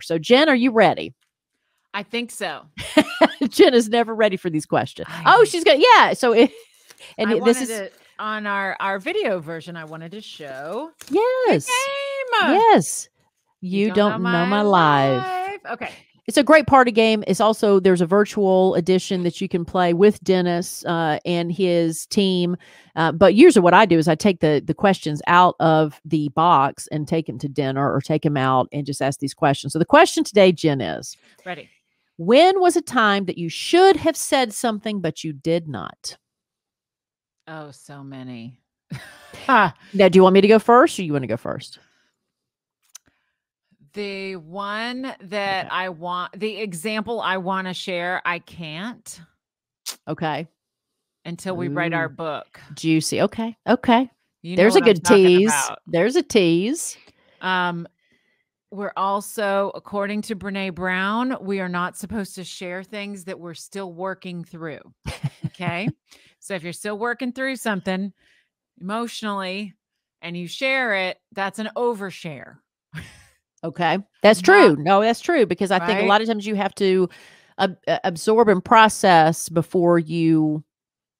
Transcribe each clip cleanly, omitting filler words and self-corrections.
So Jenn, are you ready? I think so. Jenn is never ready for these questions. I Oh, know. she's got, yeah. So I this wanted is, it on our video version. I wanted to show the yes, game. yes. You You don't know don't know my my life. life. Okay. It's a great party game. It's also, there's a virtual edition that you can play with Dennis and his team. But usually what I do is I take the questions out of the box and take them to dinner or take them out and just ask these questions. So the question today, Jenn, is Ready. when was a time that you should have said something, but you did not? Oh, so many. Now, do you want me to go first or you want to go first? The one that Okay. I want, the example I want to share, I can't Okay. until we write our Ooh, book. juicy. Okay. Okay. You know There's a what I'm good talking tease. about. There's a tease. Um, we're also, according to Brene Brown, we are not supposed to share things that we're still working through. Okay. So if you're still working through something emotionally and you share it, that's an overshare. Okay. That's Not true. No, that's true because I think a right. lot of times you have to absorb and process before you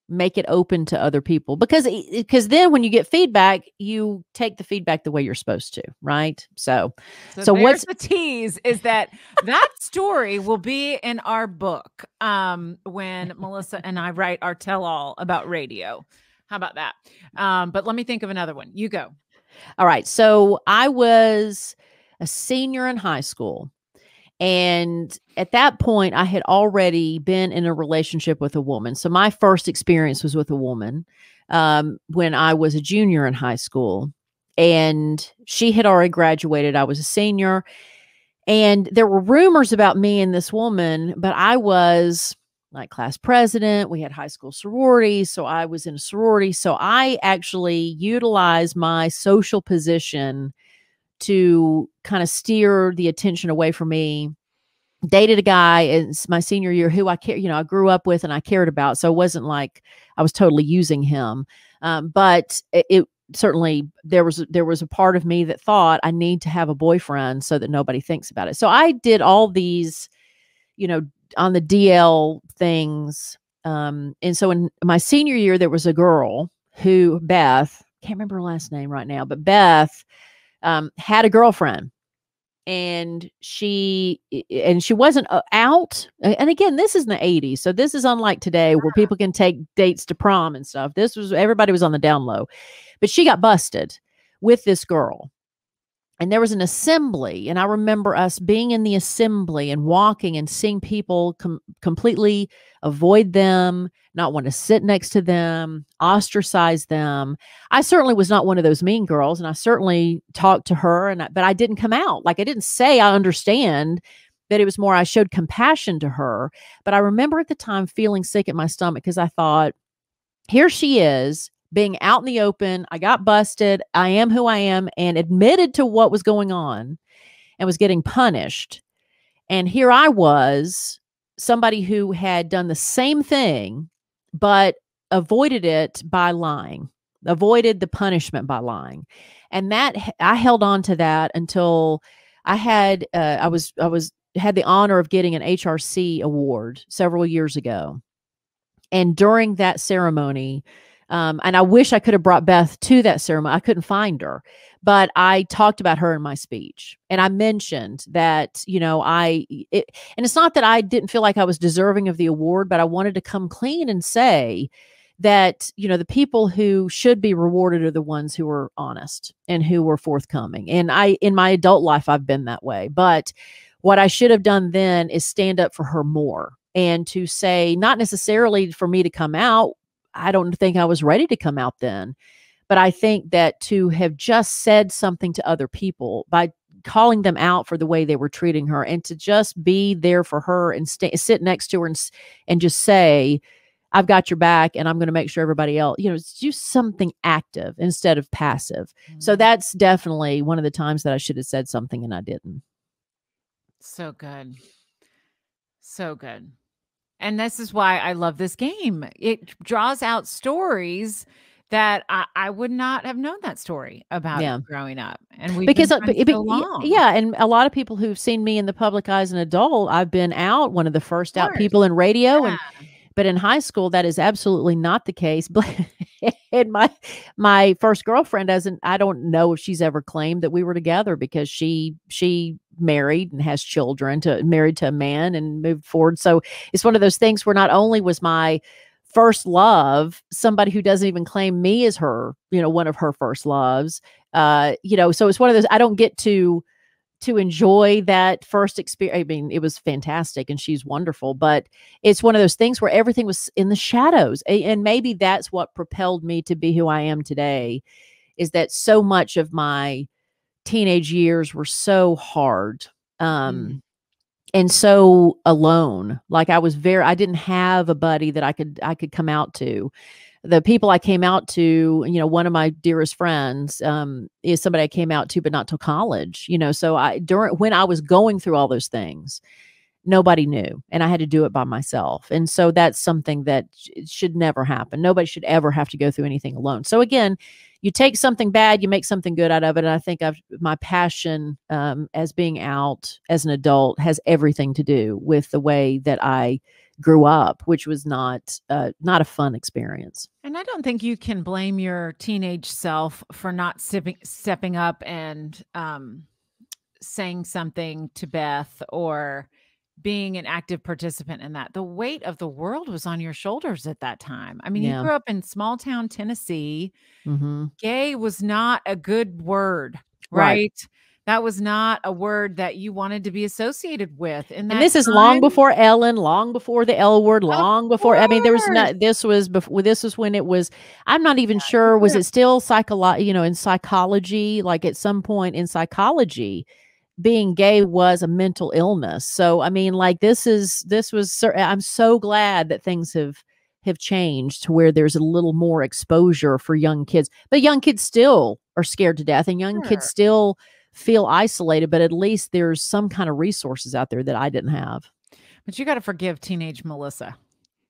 make it open to other people because then when you get feedback, you take the feedback the way you're supposed to, right? So So so there's what's the tease is that that story will be in our book when Melissa and I write our tell all about radio. How about that? But let me think of another one. You go. all right. So I was a senior in high school. And at that point, I had already been in a relationship with a woman. So my first experience was with a woman when I was a junior in high school. And she had already graduated. I was a senior. And there were rumors about me and this woman, but I was like class president. We had high school sororities. So I was in a sorority. So I actually utilized my social position to kind of steer the attention away from me. Dated a guy in my senior year who I grew up with and I cared about. So it wasn't like I was totally using him. But it certainly there was a part of me that thought I need to have a boyfriend so that nobody thinks about it. So I did all these, you know, on the DL things. And so in my senior year, there was a girl who Beth, can't remember her last name right now, but Beth had a girlfriend and she wasn't out. And again, this is in the 80s, so this is unlike today where people can take dates to prom and stuff. This was, everybody was on the down low, but she got busted with this girl. And there was an assembly, and I remember us being in the assembly and walking and seeing people completely avoid them, not want to sit next to them, ostracize them. I certainly was not one of those mean girls, and I certainly talked to her, but I didn't come out. Like I didn't say I understand, but it was more I showed compassion to her. But I remember at the time feeling sick at my stomach because I thought, here she is being out in the open. I got busted. I am who I am and admitted to what was going on and was getting punished. And here I was, somebody who had done the same thing, but avoided it by lying, avoided the punishment by lying. And that I held on to that until I had the honor of getting an HRC award several years ago. And during that ceremony, and I wish I could have brought Beth to that ceremony. I couldn't find her, but I talked about her in my speech, and I mentioned that and it's not that I didn't feel like I was deserving of the award, but I wanted to come clean and say that the people who should be rewarded are the ones who are honest and who were forthcoming. And in my adult life, I've been that way, but what I should have done then is stand up for her more and to say, not necessarily for me to come out. I don't think I was ready to come out then, but I think that to have just said something to other people by calling them out for the way they were treating her and to just be there for her and sit next to her and just say, I've got your back and I'm going to make sure everybody else, do something active instead of passive. So that's definitely one of the times that I should have said something and I didn't. So good. So good. And this is why I love this game. It draws out stories that I would not have known that story about you Yeah. growing up. And we've been Because, friends so long. yeah, and a lot of people who've seen me in the public eye as an adult, I've been out, one of the Of first out course. people in radio, Yeah. but in high school, that is absolutely not the case. But and my first girlfriend doesn't. I don't know if she's ever claimed that we were together because she married and has children married to a man and moved forward. So it's one of those things where not only was my first love somebody who doesn't even claim me as her, one of her first loves. So it's one of those. I don't get to enjoy that first experience. I mean, it was fantastic and she's wonderful, but it's one of those things where everything was in the shadows. And maybe that's what propelled me to be who I am today, is that so much of my teenage years were so hard. Mm. And so alone. Like I didn't have a buddy that I could come out to. The people I came out to, one of my dearest friends, is somebody I came out to, but not till college, so when I was going through all those things, nobody knew, and I had to do it by myself. And so that's something that should never happen. Nobody should ever have to go through anything alone. So again, you take something bad, you make something good out of it. And I think my passion, as being out as an adult, has everything to do with the way that I grew up, which was not a fun experience. And I don't think you can blame your teenage self for not stepping up and saying something to Beth or being an active participant in that. The weight of the world was on your shoulders at that time. I mean, you Yeah. grew up in small town Tennessee. Mm-hmm. Gay was not a good word, Right. right? That was not a word that you wanted to be associated with in And that this is long time. before Ellen, long before the L word, Of long before. I mean, there was course. not. This was before. This was when it was. I'm not even You sure. grew Was up it still in psychology? Like at some point in psychology, being gay was a mental illness. So I mean, like I'm so glad that things have changed to where there's a little more exposure for young kids. But young kids still are scared to death, and young kids Sure. still feel isolated, but at least there's some kind of resources out there that I didn't have. But you got to forgive teenage Melissa.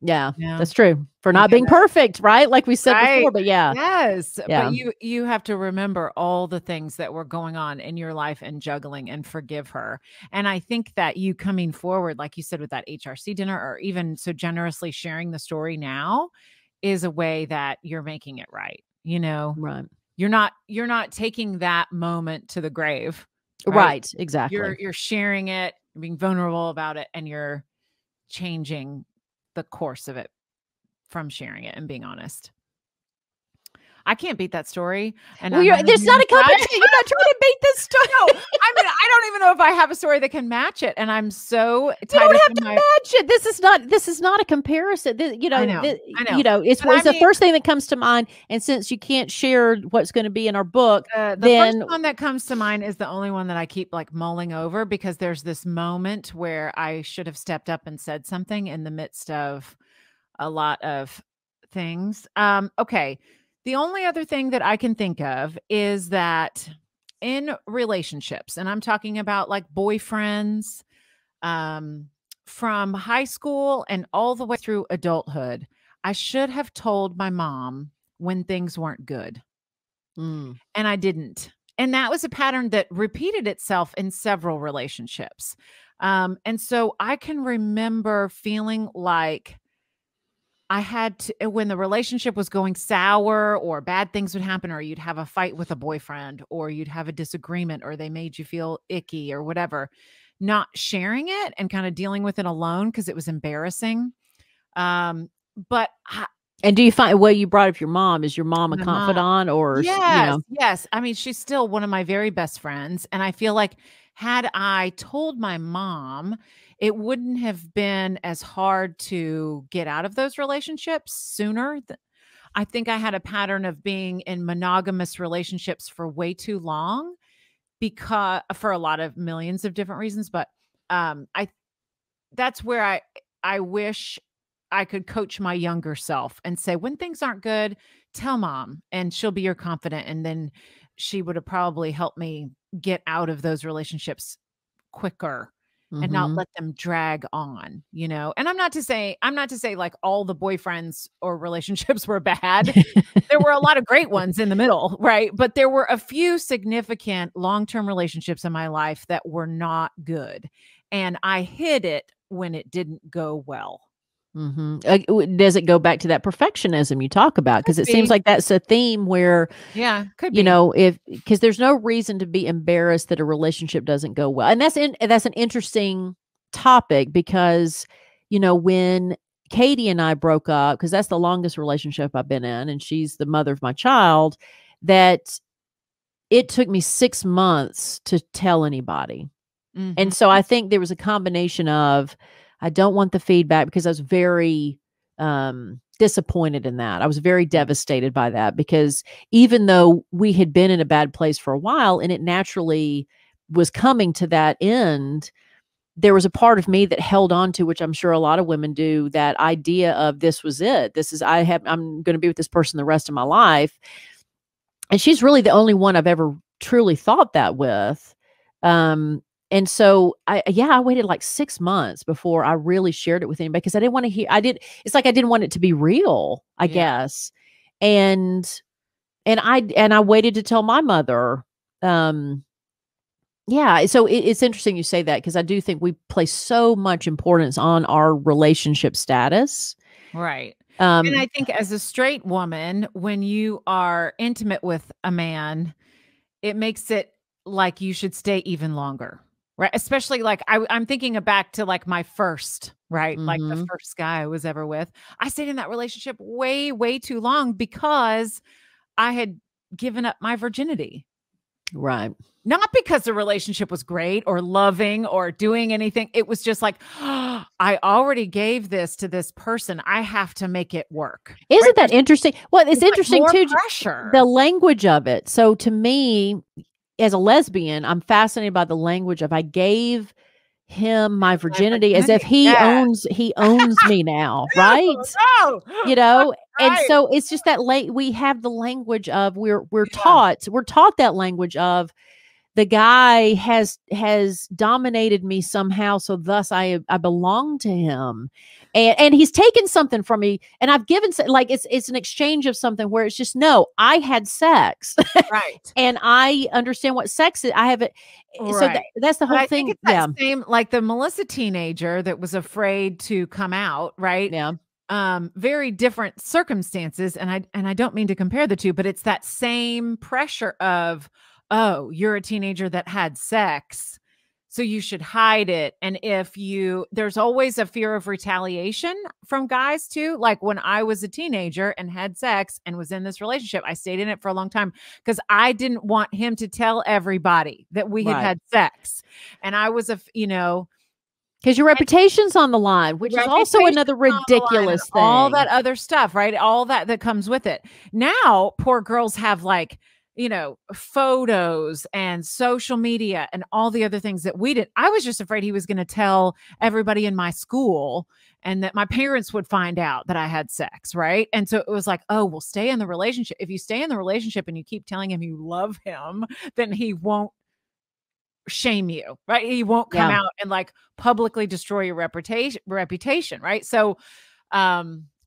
Yeah, Yeah. that's true. For You not being gotta, perfect, right? Like we said right. before, but yeah. Yes. But Yeah. you have to remember all the things that were going on in your life and juggling and forgive her. And I think that you coming forward, like you said, with that HRC dinner, or even so generously sharing the story now, is a way that you're making it right. Right. You're not taking that moment to the grave, right? Right. Exactly. You're sharing it, being vulnerable about it, and you're changing the course of it from sharing it and being honest. I can't beat that story. And Well, I'm not there's even not a gonna try. competition. You're not trying to beat this story. No, I mean, I don't even know if I have a story that can match it. And I'm so You tied don't up have in to my match it. This is not a comparison. I know. I know. It's But I the mean, first thing that comes to mind. And since you can't share what's going to be in our book, the first then one that comes to mind is the only one that I keep like mulling over, because there's this moment where I should have stepped up and said something in the midst of a lot of things. Okay. The only other thing that I can think of is that in relationships, and I'm talking about like boyfriends, from high school and all the way through adulthood, I should have told my mom when things weren't good. Mm. And I didn't. And that was a pattern that repeated itself in several relationships. And so I can remember feeling like I had to, when the relationship was going sour or bad things would happen, or you'd have a fight with a boyfriend, or you'd have a disagreement, or they made you feel icky or whatever, not sharing it and kind of dealing with it alone because it was embarrassing. But And do you find, well, you brought up your mom. Is your mom a my mom, confidant or, yes, yes. I mean, she's still one of my very best friends. And I feel like had I told my mom, it wouldn't have been as hard to get out of those relationships sooner. I think I had a pattern of being in monogamous relationships for way too long, because for a lot of millions of different reasons. But I that's where I wish I could coach my younger self and say, when things aren't good, tell mom and she'll be your confidant. And then she would have probably helped me get out of those relationships quicker and not Mhm. let them drag on, you know? And I'm not to say like all the boyfriends or relationships were bad. There were a lot of great ones in the middle, right? But there were a few significant long-term relationships in my life that were not good. And I hid it when it didn't go well. Mhm. Does it go back to that perfectionism you talk about? Could Because it seems be. like that's a theme where, Yeah, could you be. know, if because there's no reason to be embarrassed that a relationship doesn't go well. And that's an interesting topic because, you know, when Katie and I broke up, because that's the longest relationship I've been in, and she's the mother of my child, that it took me 6 months to tell anybody. And Mhm. so I think there was a combination of, I don't want the feedback because I was very disappointed in that. I was very devastated by that because even though we had been in a bad place for a while and it naturally was coming to that end, there was a part of me that held on to, which I'm sure a lot of women do, that idea of this was it. I'm going to be with this person the rest of my life. And she's really the only one I've ever truly thought that with. And so I waited like 6 months before I really shared it with anybody because I didn't want to hear it's like I didn't want it to be real, I Yeah. guess. And I waited to tell my mother. Yeah, so it's interesting you say that because I do think we place so much importance on our relationship status. Right. And Um, I think as a straight woman, when you are intimate with a man, it makes it like you should stay even longer, right? Especially like I'm thinking back to like my first, right? Like the mhm, first guy I was ever with. I stayed in that relationship way, way too long because I had given up my virginity. right. Not because the relationship was great or loving or doing anything. It was just like, I already gave this to this person. I have to make it work. Right? Isn't that interesting? Well, it's There's like interesting more too, the pressure. language of it. So to me, as a lesbian, I'm fascinated by the language of I gave him my My virginity as if virginity. Yeah. he owns me now, right? No, You know? And right. so it's just that we have the language of Yeah. we're taught that language of the guy has dominated me somehow, so thus I belong to him, and he's taken something from me, and I've given like it's an exchange of something where it's just no, I had sex, Right. and I understand what sex is. I have it, so Right. that's the But whole I think thing. it's that Yeah, same like the Melissa teenager that was afraid to come out, right? yeah, Very different circumstances, and I don't mean to compare the two, but it's that same pressure of, oh, you're a teenager that had sex, so you should hide it. And if you there's always a fear of retaliation from guys too. Like when I was a teenager and had sex and was in this relationship, I stayed in it for a long time because I didn't want him to tell everybody that we had right. had sex. And I was you know, Because your reputation's on the line, which is also reputation's another on the line and ridiculous all that thing. other stuff, right? All that comes with it. Now, poor girls have like, photos and social media and all the other things that we did. I was just afraid he was going to tell everybody in my school and that my parents would find out that I had sex, right? And so it was like, oh, well, stay in the relationship. If you stay in the relationship and you keep telling him you love him, then he won't shame you, right? He won't come Yeah. out and like publicly destroy your reputation, right? So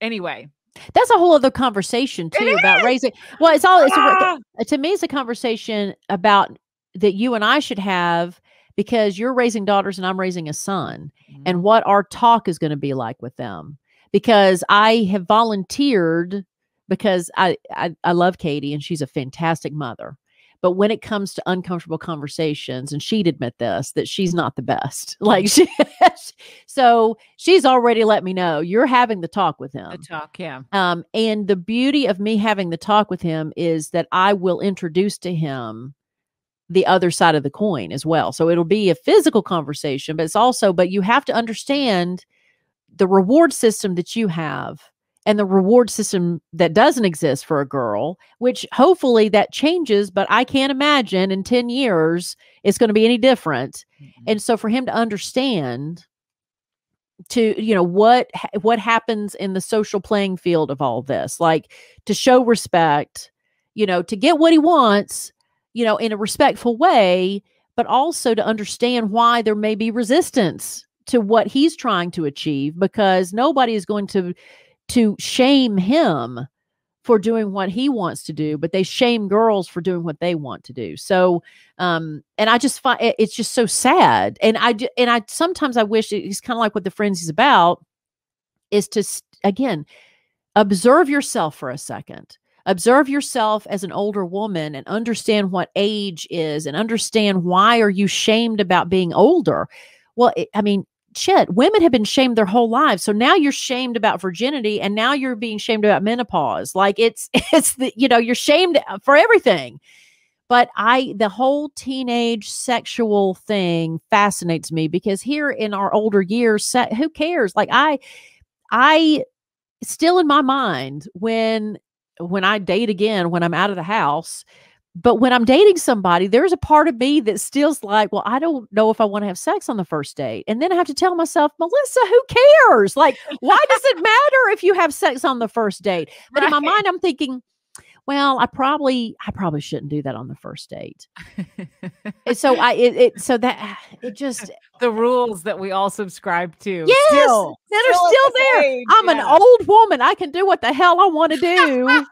anyway, That's a whole other conversation it too about is. raising. Well, Ah! to me, it's a conversation about that you and I should have because you're raising daughters and I'm raising a son, and Mhm. what our talk is going to be like with them. Because I have volunteered because I love Katie and she's a fantastic mother. But when it comes to uncomfortable conversations, and she'd admit this, that she's not the best. Like so she's already let me know you're having the talk with The him. talk, yeah. And the beauty of me having the talk with him is that I will introduce to him the other side of the coin as well. So it'll be a physical conversation, but you have to understand the reward system that you have and the reward system that doesn't exist for a girl, which hopefully that changes, but I can't imagine in 10 years it's going to be any different. Mhm. And so for him to understand to what happens in the social playing field of all this, like to show respect, to get what he wants, in a respectful way, but also to understand why there may be resistance to what he's trying to achieve, because nobody is going to shame him for doing what he wants to do, but they shame girls for doing what they want to do. So, and I just find it's just so sad. And I sometimes I wish it's kind of like what the Friendzy is about, is to, again, observe yourself for a second. Observe yourself as an older woman and understand what age is, and understand why are you shamed about being older. Well, I mean, shit, women have been shamed their whole lives. So now you're shamed about virginity, and now you're being shamed about menopause. Like it's the, you're shamed for everything. But the whole teenage sexual thing fascinates me, because here in our older years, who cares? Like I still in my mind when I date again, when I'm out of the house, but when I'm dating somebody, there's a part of me that still's like, well, I don't know if I want to have sex on the first date. And then I have to tell myself, Melissa, who cares? Like, why does it matter if you have sex on the first date? But in my mind, I'm thinking, well, I probably shouldn't do that on the first date. And so the rules that we all subscribe to. Yes, that are still there. Age, I'm an old woman. I can do what the hell I want to do.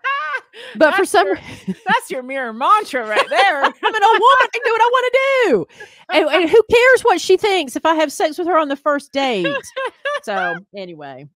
But for some reason, that's your mirror mantra right there. I'm an old woman. I can do what I want to do. And who cares what she thinks if I have sex with her on the first date? So anyway,